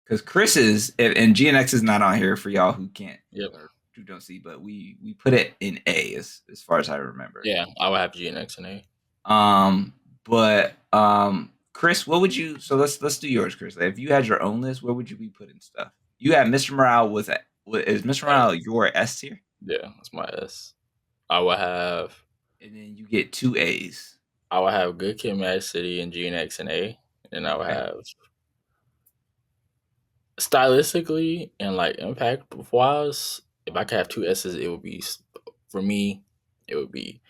Because Chris is and GNX is not on here for y'all who can't Yep. or who don't see, but we put it in A as far as I remember. Yeah, I would have GNX in A. But Chris, what would you? So let's do yours, Chris. If you had your own list, where would you be putting stuff? You had Mr. Morale is Mr. Morale your S tier? Yeah, that's my S. I would have, and then you get 2 A's. I would have Good Kid, Mad City, and GNX in A, and I would have stylistically and like impact wise. If I could have 2 S's, it would be for me. It would be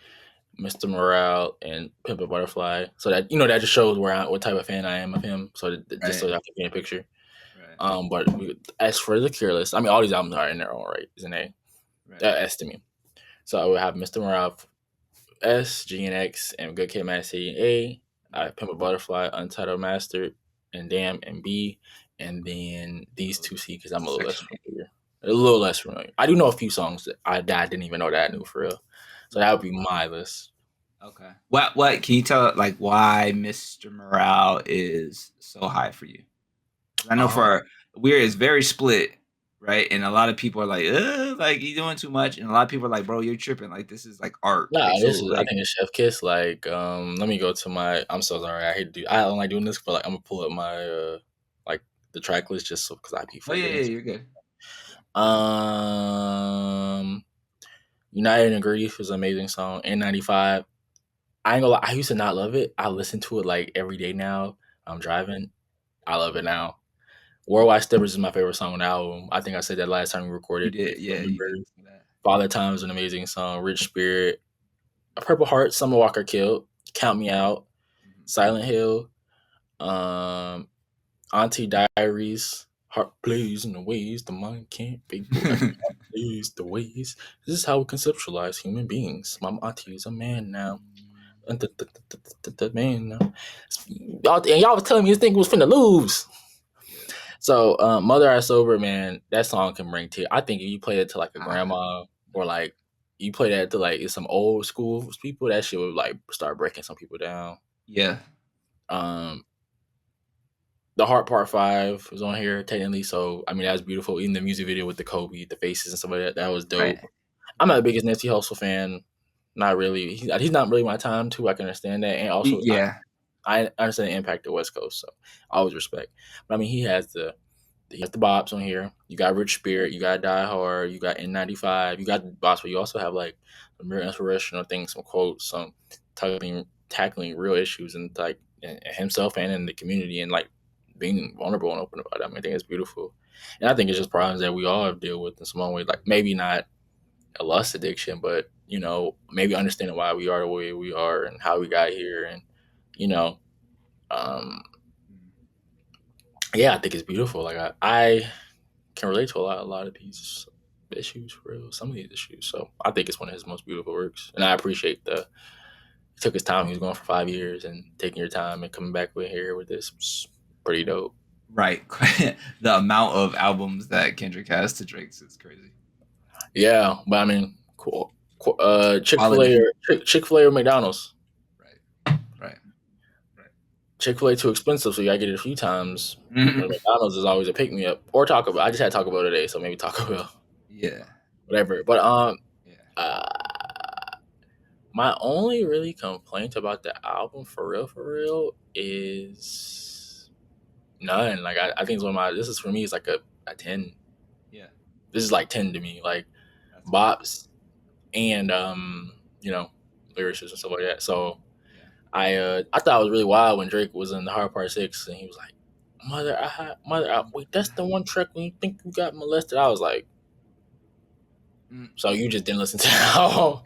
Mr. Morale and Pimp a Butterfly. So that that just shows what type of fan I am of him. So just so y'all can get a picture. Right. But as for the Cure list, I mean, all these albums are in their own right. Is an A. Right. S to me. So I would have Mr. Morale S, GNX, and Good Kid, Mad City A. I have Pimp a Butterfly, Untitled Master, and Damn and B. And then these 2 C because I'm a little less familiar. A little less familiar. I do know a few songs that I didn't even know that I knew for real. So that would be my list. Okay. What can you tell why Mr. Morale is so high for you? I know for Weird is very split, right? And a lot of people are like you're doing too much, and a lot of people are like, bro, you're tripping. Like this is like art. Nah, this is I think it's Chef Kiss. Let me go to my. I'm so sorry. I don't like doing this, but I'm gonna pull up my the track list just so because I be forgetting. Yeah, you're good. United and Greedy was an amazing song. N95. I ain't gonna lie, I used to not love it. I listen to it every day now. I'm driving. I love it now. Worldwide Steppers is my favorite song on the album. I think I said that last time we recorded. You did, yeah. You did. Father Time is an amazing song. Rich Spirit. A Purple Heart, Summer Walker Killed. Count Me Out. Silent Hill. Auntie Diaries. Heart plays in the ways the mind can't be. Plays the ways. This is how we conceptualize human beings. My auntie is a man now. Man now. Y'all was telling me this thing was finna lose. So, Mother I Sober, man, that song can bring tears. I think if you play it to a grandma or you play that to some old school people, that shit would start breaking some people down. Yeah. The Heart Part 5 was on here technically, so I mean that's beautiful. Even the music video with the Kobe, the faces and stuff like that was dope. Right. I'm not the biggest Nipsey Hussle fan. Not really. He's not really my time too. I can understand that, and also I understand the impact of West Coast, so I always respect. But I mean, he has the bops on here. You got Rich Spirit, you got Die Hard, you got N95, you got the bops, but you also have some real inspirational things, some quotes, some tackling real issues and himself and in the community and being vulnerable and open about it. I mean, I think it's beautiful, and I think it's just problems that we all have dealt with in some way. Maybe not a lust addiction, but maybe understanding why we are the way we are and how we got here, and I think it's beautiful. I can relate to a lot of these issues for real. Some of these issues, so I think it's one of his most beautiful works, and I appreciate he took his time. He was going for 5 years, and taking your time and coming back with this was pretty dope. Right. The amount of albums that Kendrick has to Drake's is crazy. Yeah, but I mean, cool. Chick-fil-A or McDonald's. Right. Chick-fil-A too expensive, so you gotta get it a few times. Mm-hmm. McDonald's is always a pick me up, or Taco Bell. I just had Taco Bell today, so maybe Taco Bell. Yeah. Whatever. But my only really complaint about the album for real is none. I think it's one of this is for me is a 10. Yeah. This is 10 to me. Bops and lyrics and stuff like that. So I thought it was really wild when Drake was in the Hard Part 6 and he was like, Mother, wait, that's the one track when you think you got molested. I was like, so you just didn't listen to it.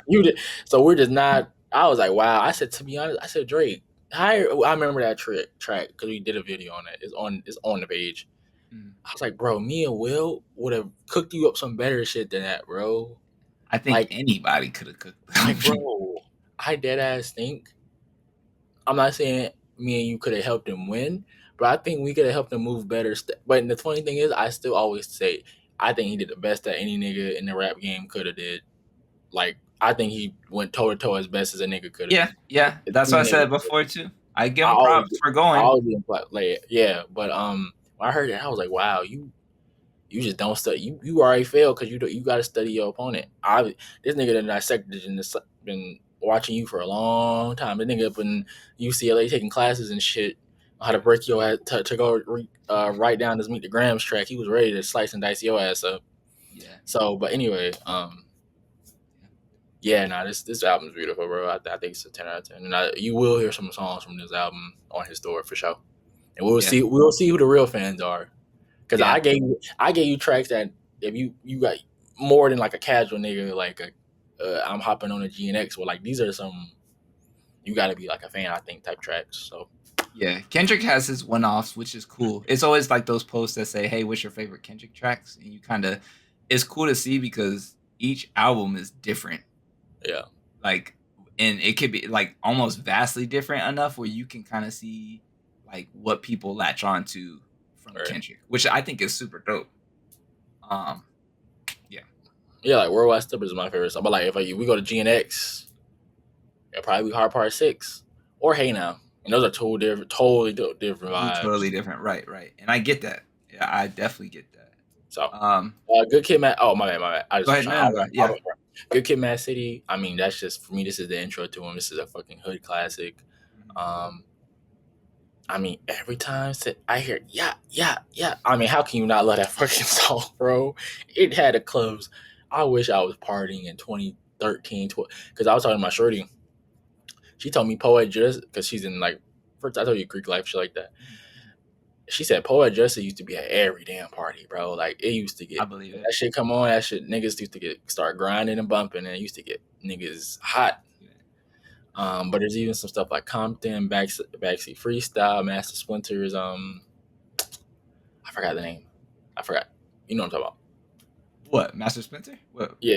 You did. So we're just not. I was like, wow. I said, to be honest, Drake. I remember that track because we did a video on it. It's on the page. I was like, bro, me and Will would have cooked you up some better shit than that, bro. I think anybody could have cooked that. Bro, I dead ass think. I'm not saying me and you could have helped him win, but I think we could have helped him move better. But the funny thing is, I still always say, I think he did the best that any nigga in the rap game could have did. I think he went toe to toe as best as a nigga could have. Yeah. That's what I said before too. I give him props for going. But When I heard that, I was like, wow, you just don't study. You already failed because you got to study your opponent. This nigga that dissected and been watching you for a long time. This nigga up in UCLA taking classes and shit on how to break your ass to go write down this Meet the Grams track. He was ready to slice and dice your ass up. Yeah. So, but anyway, yeah, nah, this album's beautiful, bro. I think it's a 10 out of 10, and you will hear some songs from this album on his tour for sure. And we'll see who the real fans are. Because Yeah. I gave you tracks that if you got more than like a casual nigga, like I'm hopping on a GNX, well, like these are some you got to be like a fan, I think, type tracks. So Yeah, Kendrick has his one-offs, which is cool. It's always like those posts that say, "Hey, what's your favorite Kendrick tracks?" And you kind of, it's cool to see because each album is different. yeah, Like, and it could be like almost vastly different enough where you can kind of see like what people latch on to from right. Kendrick, which I think is super dope. Yeah, Yeah, like Worldwide Stepper is my favorite song. But like if we go to GNX, it'll probably be Hard Part 6 or Hey Now. And those are totally different totally vibes. different. Right. And I get that. Yeah, I definitely get that. So, Um, Good Kid, Mad. Oh, my bad. I Go just was ahead. trying. No. Yeah. Good Kid, Mad City. I mean, that's just for me. This is the intro to him. This is a fucking hood classic. Mhm. I mean, every time I hear yeah. I mean, how can you not love that fucking song, bro? It had a clubs. I wish I was partying in 2013, 12, because I was talking to my shorty. She told me Poet Just because she's in like first I told you Greek life shit like that. Mhm. She said Poet Justice used to be at every damn party, bro. Like it used to I get believe it. that shit come on, that shit niggas used to start grinding and bumping, and it used to get niggas hot. But there's even some stuff like Compton, Backseat Freestyle, Master Splinters. I forgot the name. I forgot. You know what I'm talking about? What, Master Spencer? What? Yeah,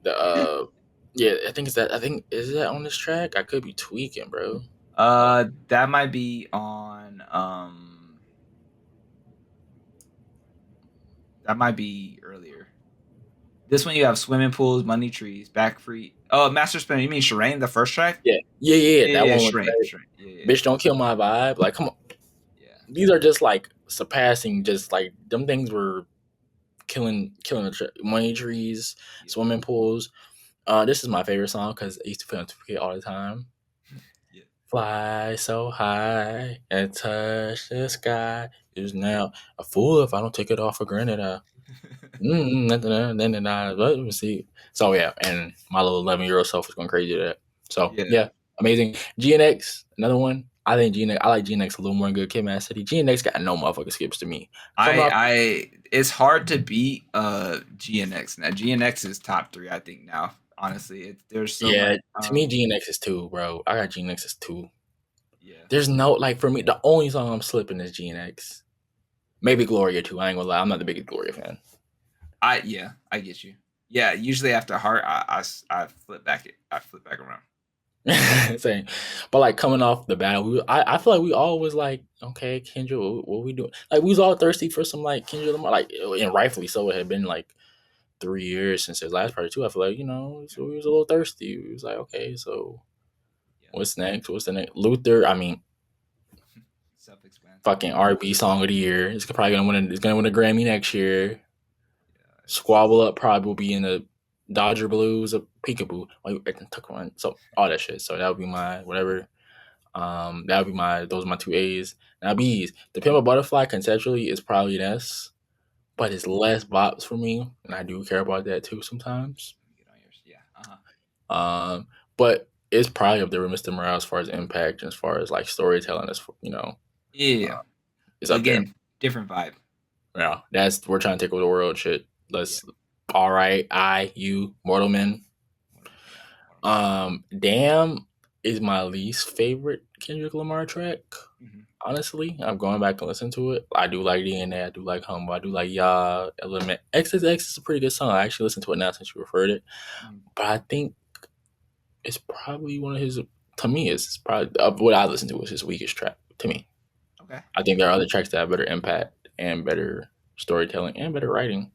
the yeah. I think it's that. I think is that on this track. I could be tweaking, bro. That might be on. That might be earlier. This one you have swimming pools, money trees, back free. Oh, Master Spencer. You mean Shireen, the first track? Yeah. That Yeah, one was Shireen. Yeah. bitch. Don't kill my vibe. Like, come on. Yeah. These are just like surpassing. Just like them things were killing the money trees, Yeah. swimming pools. This is my favorite song because I used to play on 2K all the time. Yeah. Fly so high and touch the sky is now a fool if I don't take it off for granted. Let me see. So yeah, and my little 11-year-old self was going crazy to that. So Yeah. yeah, amazing. GNX, another one. I think GNX. I like GNX a little more than Good Kid, Mad City. GNX got no motherfucking skips to me. Coming off, It's hard to beat GNX. Now GNX is top 3, I think now. Honestly, there's so much. yeah. To me, GNX is 2, bro. I got GNX as 2. Yeah. There's no like for me. The only song I'm slipping is GNX. Maybe Gloria too. I ain't gonna lie. I'm not the biggest Gloria fan. I get you. Yeah, usually after Heart, I flip back it. I flip back around. Same. But like coming off the battle, I feel like we all was like, okay, Kendrick, what we doing? Like we was all thirsty for some like Kendrick Lamar, like and rightfully so. It had been like 3 years since his last party too. I feel like so we was a little thirsty. We was like, okay, so Yeah. what's next? What's the next? Luther. I mean, Self-explanatory. fucking R&B song of the year. It's probably gonna win. It's gonna win a Grammy next year. Yeah, Squabble Up probably will be in the Dodger Blues, a Peekaboo. So all that shit. So that would be my whatever. That would be those are my 2 A's. Now B's. The Pimp a Butterfly conceptually is probably an S, but it's less bops for me, and I do care about that too sometimes. Get on yours. Yeah. But it's probably up there with Mr. Morale as far as impact and as far as like storytelling. Yeah. It's But up there. again, different vibe. Yeah, we're trying to take over the world. Shit. All right. You, Mortal Men. Damn is my least favorite Kendrick Lamar track. Mm-hmm. Honestly, I'm going back and listen to it. I do like DNA. I do like Humble. I do like Ya Element. XXX is a pretty good song. I actually listened to it now since you referred it. Mm-hmm. But I think it's probably one of his. To me, it's probably what I listened to was his weakest track. To me, Okay. I think there are other tracks that have better impact and better storytelling and better writing.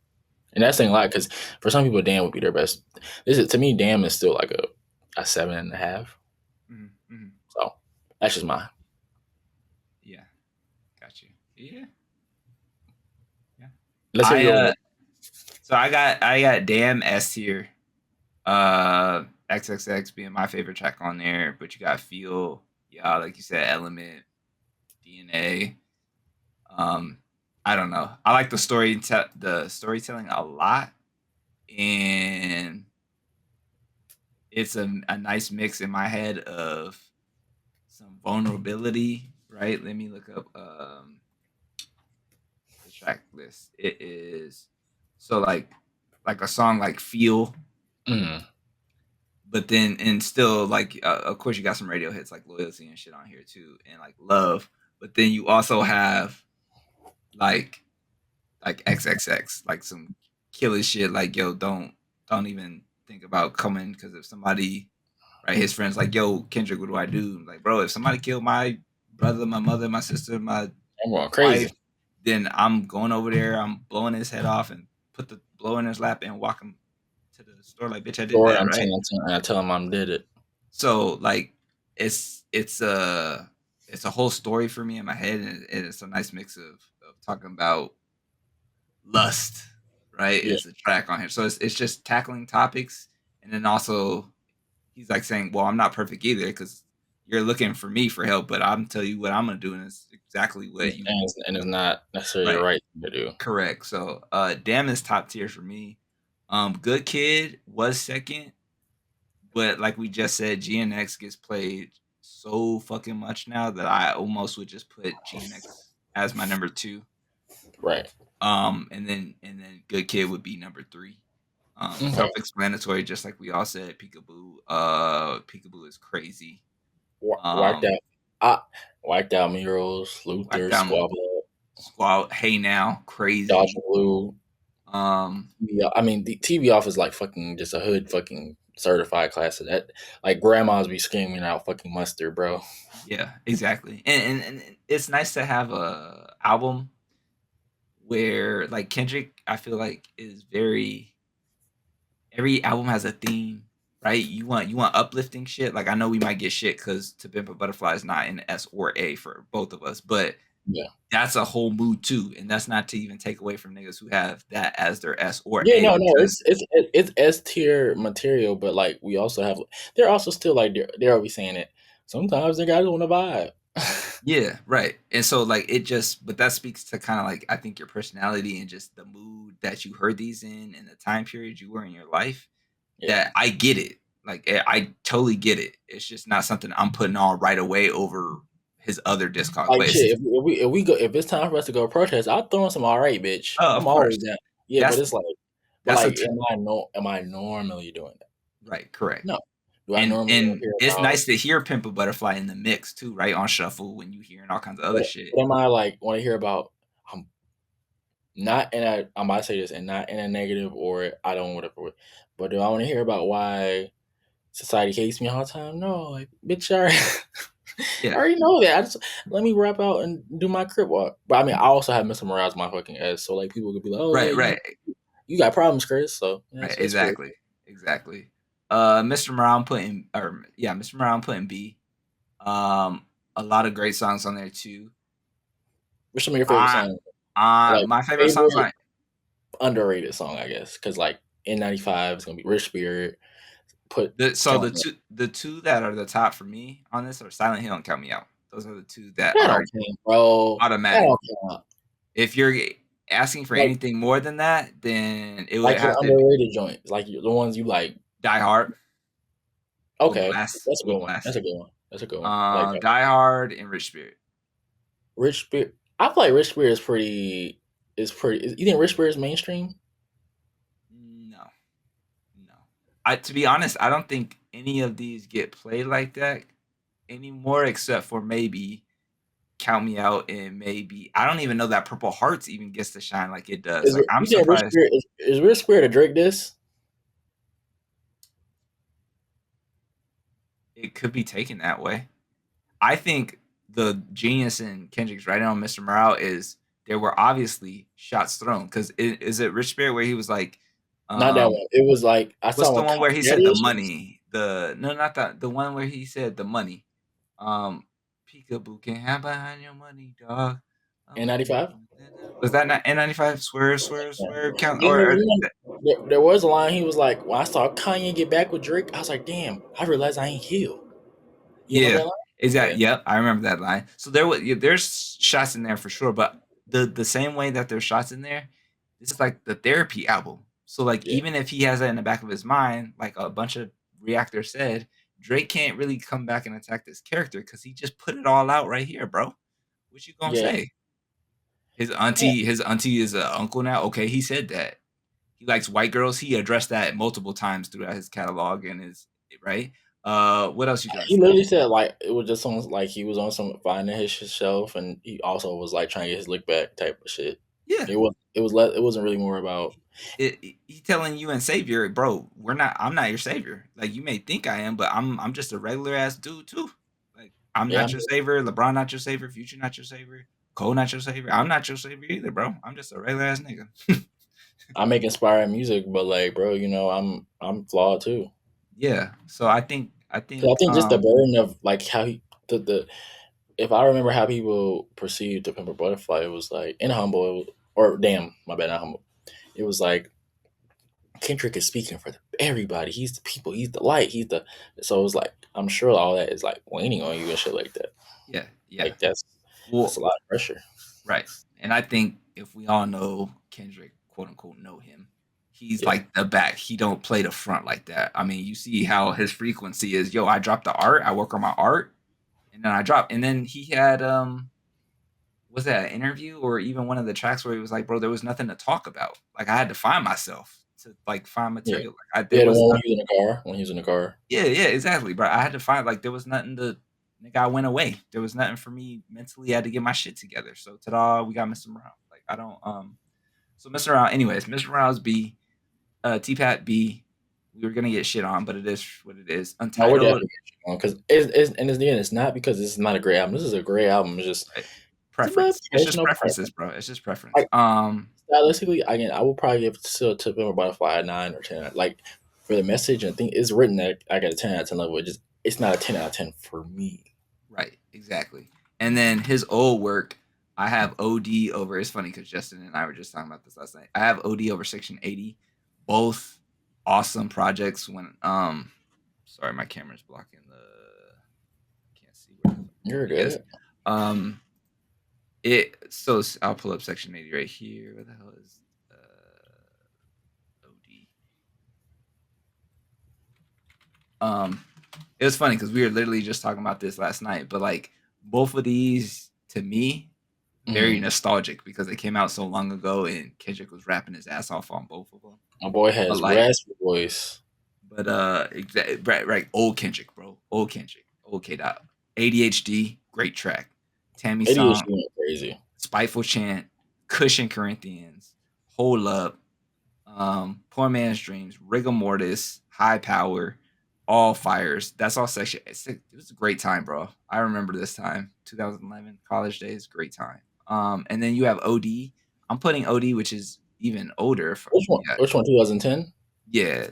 And that's saying a lot because for some people, Damn would be their best. To me, Damn is still like a 7.5. Mm-hmm. Mm-hmm. So that's just mine. Yeah. Got you. Yeah. Let's hear I yours. so I got Damn S tier. XXX being my favorite track on there, but you got Feel, yeah, like you said, Element, DNA. Um, I don't know. I like the storytelling a lot, and it's a nice mix in my head of some vulnerability. Right? Let me look up the track list. It is so like a song like Feel, Mm. but then and still like of course you got some radio hits like Loyalty and shit on here too, and like Love, but then you also have like XXX, like some killer shit like yo don't even think about coming, because if somebody, right, his friends like yo Kendrick, what do I do? Like bro, if somebody killed my brother, my mother, my sister, my I'm going wife, crazy. then I'm going over there, I'm blowing his head off and put the blow in his lap and walk him to the store like bitch I did Or that, right? I tell him I did it. So like it's a whole story for me in my head, and it's a nice mix of talking about lust, right? Yeah. Is the track on here. So it's just tackling topics, and then also he's like saying, well, I'm not perfect either, because you're looking for me for help, but I'm telling you what I'm gonna do, and it's exactly what you And it's not necessarily the right. right thing to do. Correct. So Damn is top tier for me. Good Kid was second, but like we just said, GNX gets played so fucking much now that I almost would just put GNX as my number two. Right. And then Good Kid would be number three. Okay. Self-explanatory, just like we all said. Peekaboo. Peekaboo is crazy. Wiped Um, out. I wiped out Murals, Whack Luther, Down Squabble, Squad. Hey Now, Dodge crazy. Blue. Um, I mean, the TV off is like fucking just a hood fucking certified class of that. Like grandmas be screaming out fucking mustard, bro. yeah, exactly. And it's nice to have a album where like Kendrick, I feel like is very every album has a theme, right? You want uplifting shit. Like I know we might get shit because To Pimp a Butterfly is not in S or A for both of us, but Yeah. that's a whole mood too, and that's not to even take away from niggas who have that as their S or Yeah, A, no, because it's S tier material, but like we also have, they're also still like they're always saying it. Sometimes they gotta want to vibe. yeah, right. And so like it just, but that speaks to kind of like I think your personality and just the mood that you heard these in and the time period you were in your life. Yeah, That I get it. Like I totally get it. It's just not something I'm putting on right away over his other discog. like But it's shit. If we go, if it's time for us to go protest, I'll throw in some all right, bitch. oh, of I'm course. always down. Yeah, but That's it's like, but that's a like, t- am I normally doing that? right, correct. No. Do I And normally want and to hear it's about? nice to hear Pimp a Butterfly in the mix too, right? On shuffle when you hearing all kinds of other shit. But am I like want to hear about? I'm not in a. I'm about to say this, and not in a negative or I don't whatever. But do I want to hear about why society hates me all the time? No, like bitch, I Yeah. already know that. I just let me rap out and do my crip walk. But I mean, I also have Mr. Morale's my fucking ass, so like people could be like, oh yeah, Right, right, you got problems, Chris. So yeah, right. it's cool. Exactly. Exactly. Mr. Morale putting or yeah, Mr. Morale putting B. Um a lot of great songs on there too. What's some of your favorite I songs? Like my favorite songs favorite on underrated song, I guess, because like N95 is gonna be Rich Spirit. Put so Count the Me. two that are the top for me on this are Silent Hill and Count Me Out. Those are the two that That are don't count, bro. That automatic. don't count. If you're asking for Like anything more than that, then it would like your have to be underrated joints, like the ones you like. Die Hard will Okay, blast, that's a will good one. blast. That's a good one. That's a good one. I like that. Die Hard and Rich Spirit. Rich Spirit. I feel like Rich Spirit is pretty. You think Rich Spirit is mainstream? No, no. I to be honest, I don't think any of these get played like that anymore, except for maybe Count Me Out and maybe I don't even know that Purple Hearts even gets to shine like it does. Like I'm You think Rich surprised Spirit is Rich Spirit a Drake diss? it could be taken that way. I think the genius in Kendrick's writing on Mr. Morale is there were obviously shots thrown because is it Rich Spirit where he was like, Not that um, one. It was like I what's saw the one one where he said daddy the issues. money? The no, not the one where he said the money. Um, Peekaboo can't hide behind your money, dog. N95. Was that not N95? Swear, swear, Yeah. swear. Count You or know, there was a line. He was like, "When I saw Kanye get back with Drake, I was like, damn, I realized I ain't healed." You remember yeah. that line? Is that? Yeah, Yep, I remember that line. So there was there's shots in there for sure, but the same way that there's shots in there, this is like the therapy album. So like yeah, even if he has that in the back of his mind, like a bunch of reactors said, Drake can't really come back and attack this character because he just put it all out right here, bro. What you gonna yeah. say? Yeah. His auntie is an uncle now. Okay, he said that. He likes white girls. He addressed that multiple times throughout his catalog and his right. What else you gonna He say? literally said like it was just something like he was on some finding his shelf, and he also was like trying to get his lick back type of shit. Yeah, It wasn't really more about he telling you and Savior, bro, we're not. I'm not your savior. Like you may think I am, but I'm just a regular ass dude too. Like I'm yeah. not your savior. LeBron not your savior. Future not your savior. Cole not your savior. I'm not your savior either, bro. I'm just a regular ass nigga. I make inspiring music, but like, bro, I'm flawed too. Yeah. So Because I think just the burden of like how he the if I remember how people perceived the Pimp a Butterfly, it was like in Humble, or damn, my bad, not Humble. It was like Kendrick is speaking for everybody. He's the people. He's the light. So it was like I'm sure all that is like waning on you and shit like that. yeah, yeah. Like that's Well, a lot of pressure. right. And I think if we all know Kendrick, quote unquote, know him, he's Yeah, like the back. He don't play the front like that. I mean, you see how his frequency is. Yo, I drop the art. I work on my art, and then I drop. And then he had was that an interview or even one of the tracks where he was like, bro, there was nothing to talk about. Like I had to find myself to like find yeah, material. Like there yeah. The was one when nothing. he was in the car. When he was in the car. Yeah, yeah, exactly, bro. I had to find like there was nothing to. Nigga, I went away. There was nothing for me mentally. I had to get my shit together. So ta-da, we got Mr. Morale. Like I don't So Mr. Morale, anyways, Mr. Morale's B, T-Pat B. We were gonna get shit on, but it is what it is. No, we're Untitled, definitely because again, it's not because this is not a great album. This is a great album. right? It's about Preference. It's just personal preferences, preference. bro. It's just preference. Like stylistically, again, I will probably give still to Pimp a Butterfly a 9 or 10. Like for the message and thing, it's written that I got a 10 out of 10 level. It's not a 10 out of 10 for me. Right, exactly. And then his old work, I have OD over. It's funny because Justin and I were just talking about this last night. I have OD over Section 80. Both awesome projects. When sorry, my camera's blocking the. I can't see where You're it is. good. I'll pull up Section 80 right here. Where the hell is OD? It was funny because we were literally just talking about this last night, but like both of these to me very nostalgic because they came out so long ago and Kendrick was rapping his ass off on both of them. My boy But has like, raspy voice. but right, old Kendrick, bro, old Kendrick, old Kdot, ADHD, great track, Tammy ADHD song, went crazy. Spiteful Chant, Cushion Corinthians, Hold Up, Poor Man's Dreams, Rigor Mortis, High Power, All Fires. That's all section. It was a great time, bro. I remember this time, 2011, college days, great time. And then you have OD. I'm putting OD, which is even older. Which one? Yeah, Which one? 2010. yeah.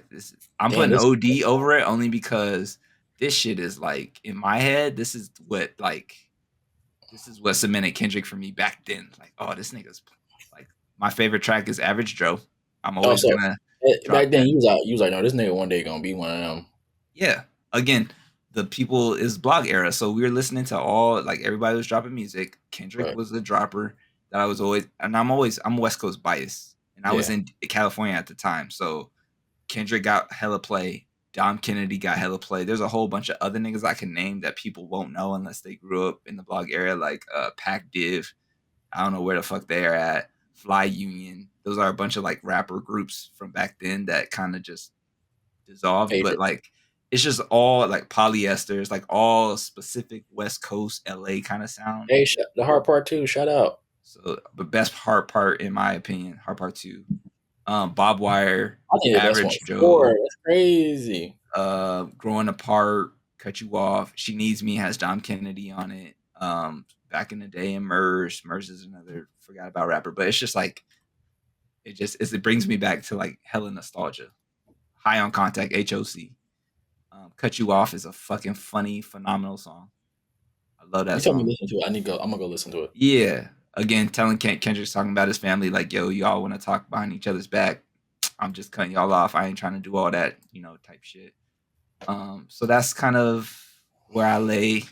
I'm Damn, putting this. OD over it only because this shit is like in my head. This is what cemented Kendrick for me back then. Like, oh, this nigga's like my favorite track is Average Joe. I'm Oh, always so gonna drop back then that. you was like, no, this nigga one day gonna be one of them. Yeah. Again, the people is blog era. So we were listening to all like everybody was dropping music. Kendrick Right. was the dropper that I was always and I'm West Coast biased. And I was Yeah. in California at the time. So Kendrick got hella play. Dom Kennedy got hella play. There's a whole bunch of other niggas I can name that people won't know unless they grew up in the blog era, like Pac Div. I don't know where the fuck they are at. Fly Union. Those are a bunch of like rapper groups from back then that kind of just dissolved, Hey, but like it's just all like polyesters, like all specific West Coast LA kind of sound. the hard part too. Shout out. So the best hard part, in my opinion, hard part two, Bob Wire, I think the best one. Average Joe, 4. That's crazy. Growing Apart, Cut You Off, She Needs Me has Dom Kennedy on it. Back in the day, and Murs is another forgot about rapper, but it's just like it brings me back to like hella nostalgia. High on Contact, HOC. Cut You Off is a fucking funny, phenomenal song. I love that You told me to song. listen to it. I'm gonna go listen to it. Yeah. again, telling Kendrick's talking about his family, like, yo, y'all want to talk behind each other's back. I'm just cutting y'all off. I ain't trying to do all that, type shit. So that's kind of where I lay.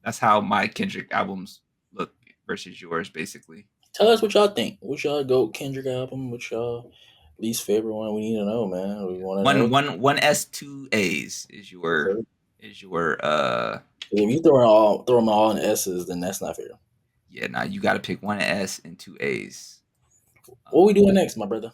That's how my Kendrick albums look versus yours, basically. Tell us what y'all think. What's y'all GOAT Kendrick album? What's y'all least favorite one? We need to know, man. We want to know. One S, two A's is your If you throw them all in S's, then that's not fair. yeah. Now you got to pick one S and two A's. What we doing next, my brother?